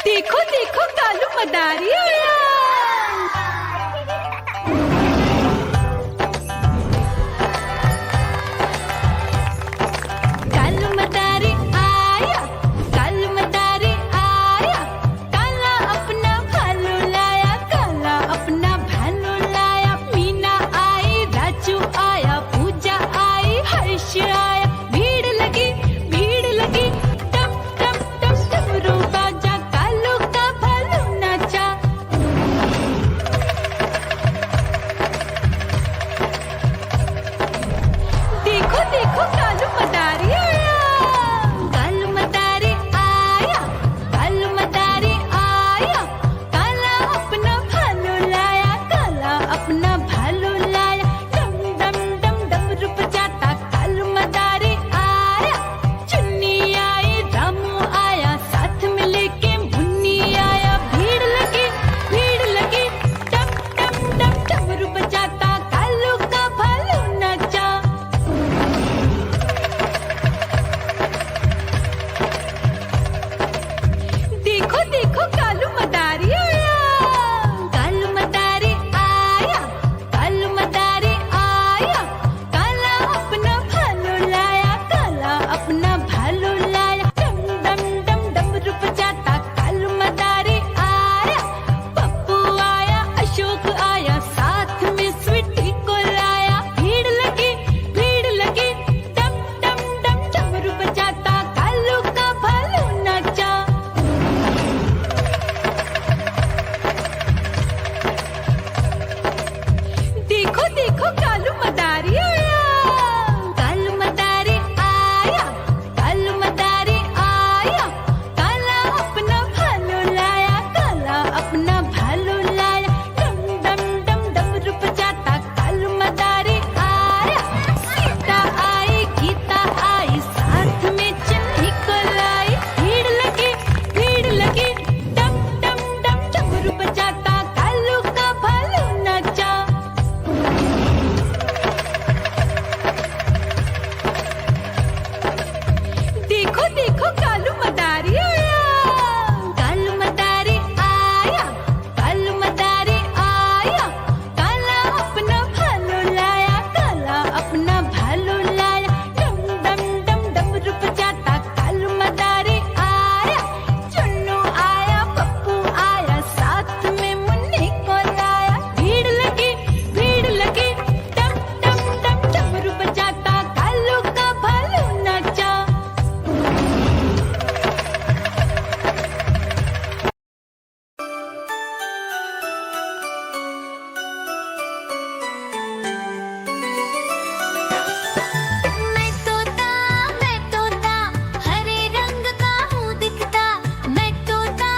देखो देखो कालू मदारी आया। कालू मदारी आया, कालू मदारी आया। काला अपना भालू लाया, काला अपना भालू लाया। मीना आई, राजू आया, पूजा आई, हर्ष आया। भीड़ लगी टप टप टप डमरू बाजा, कालू का भालू नाचा। देखो देखो कालू मदारी आया, कालू मदारी आया, कालू मदारी आया। काला अपना भालू लाया, काला अपना भालू लाया। डम डम डम डमरू बजाता कालू मदारी आया। चुन्नी आई, रामू आया, साथ में लेके मुन्नी आया। भीड़ लगी टप टप टप डमरू बजाता कालू का भालू नाचा। देखो देखो कालू मदारी आया, कालू मदारी आया, कालू मदारी आया। काला अपना भालू लाया, काला अपना भालू लाया। डम डम डम डमरू बजाता कालू मदारी आया। पप्पू आया, अशोक आया, साथ में स्वीटी को लाया। भीड़ लगी डम डम डम डमरू बजाता कालू का भालू नाचा। देखो देखो कालू मदारी आया, कालू मदारी आया, कालू मदारी आया। काला अपना भालू लाया, काला अपना भालू लाया। डम डम डम डमरू बजाता कालू मदारी आया। सीता आई, गीता आई, साथ में चन्नी को लाई। भीड़ लगी डम डम डम डमरू बजाता कालू का भालू नाचा। देखो देखो कालू मदारी आया, कालू मदारी आया, कालू मदारी आया। काला अपना भालू लाया, काला अपना भालू लाया। डम डम डम डमरू बजाता कालू मदारी आया। चुन्नू आया, पप्पू आया, साथ में मुन्नी को लाया। भीड़ लगी टप टप टप डमरू बजाता कालू का भालू नाचा। मैं तोता हरे रंग का हूँ दिखता। मैं तोता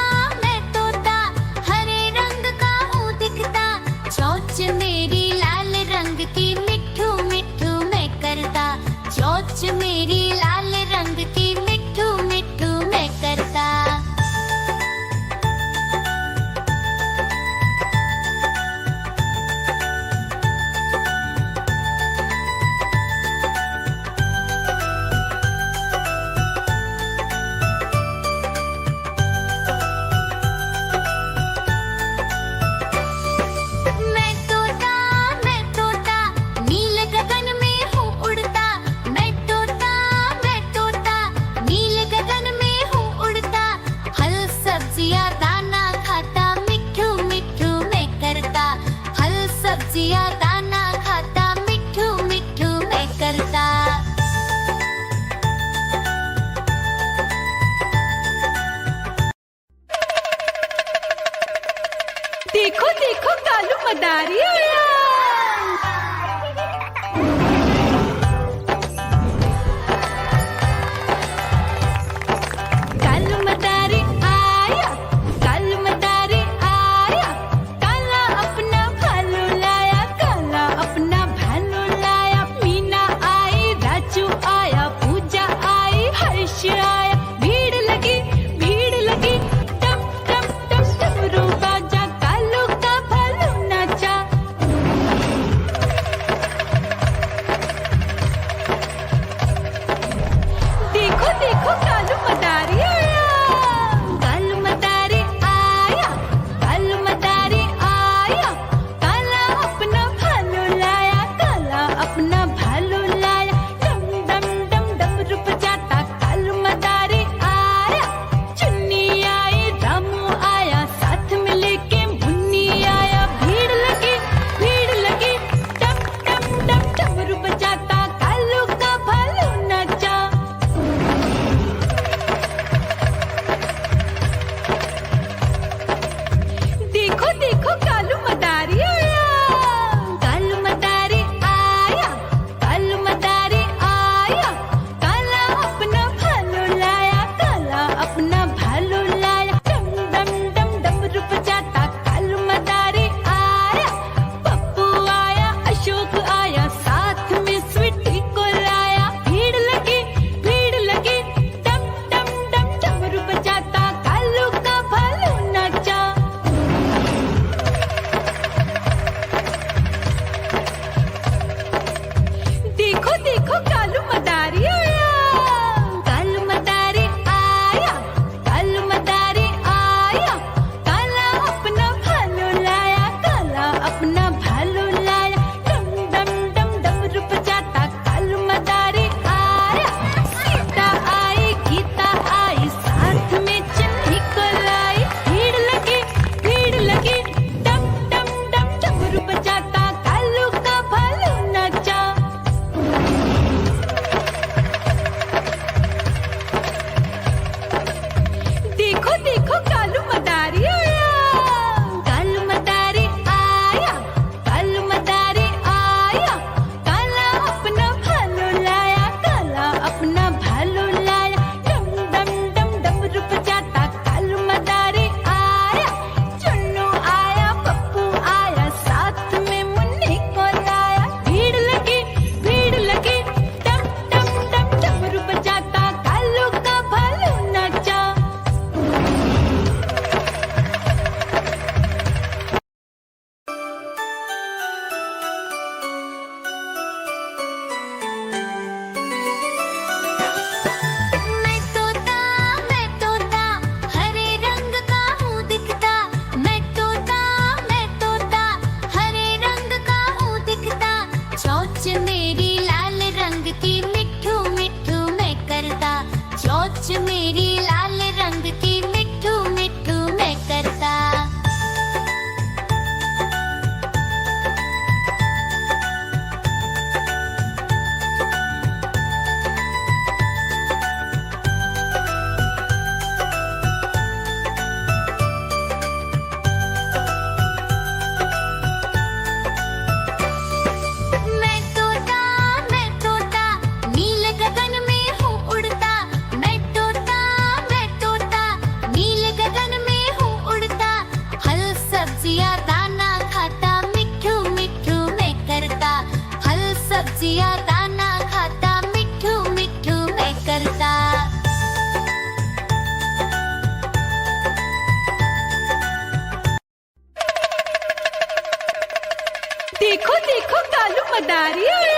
हरे रंग का हूँ दिखता। चोंच मेरी लाल रंग की मिट्ठू मिट्ठू मैं करता। चोंच मेरी लाल रंग की मिट्ठू मिट्ठू मैं करता। मैं तोता नील गगन में हूँ उड़ता। मैं तोता नील गगन में हूँ उड़ता। फल सब्जियाँ दाना खाता, मिट्ठू मिट्ठू मैं करता। फल सब्जियाँ दाना खाता, मिट्ठू मिट्ठू मैं करता। देखो देखो कालू मदारी आया। कालू मदारी आया, कालू मदारी आया। काला अपना भालू लाया, काला अपना भालू लाया। मीना आई, राजू आया, पूजा आई, हर्ष आया। भीड़ लगी टप टप टप डमरू बाजा, कालू का भालू नाचा। देखो कालू मदारी आया, कालू मदारी आया, कालू मदारी आया, काला अपना भालू लाया, काला अपना भालू लाया, डम डम डम डमरू बजाता कालू मदारी आया, चुन्नू आया, पप्पू आया, साथ में मुन्नी को लाया, भीड़ लगी डम डम डम डमरू बजाता कालू का भालू नाचा। मैं तोता हरे रंग का हूँ दिखता, मैं तोता हरे रंग का हूँ दिखता, चोंच मेरी लाल रंग की मिट्ठू मिट्ठू मैं करता, चोंच मेरी लाल रंग की मिट्ठू मिट्ठू मैं करता। मैं तोता नीले गगन में हूँ उड़ता, मैं तोता नीले गगन में हूँ उड़ता, फल सब्जियाँ दाना खाता, मिट्ठू मिट्ठू मैं करता, फल सब्जियाँ दाना खाता, मिट्ठू मिट्ठू मैं करता। देखो देखो कालू मदारी आया।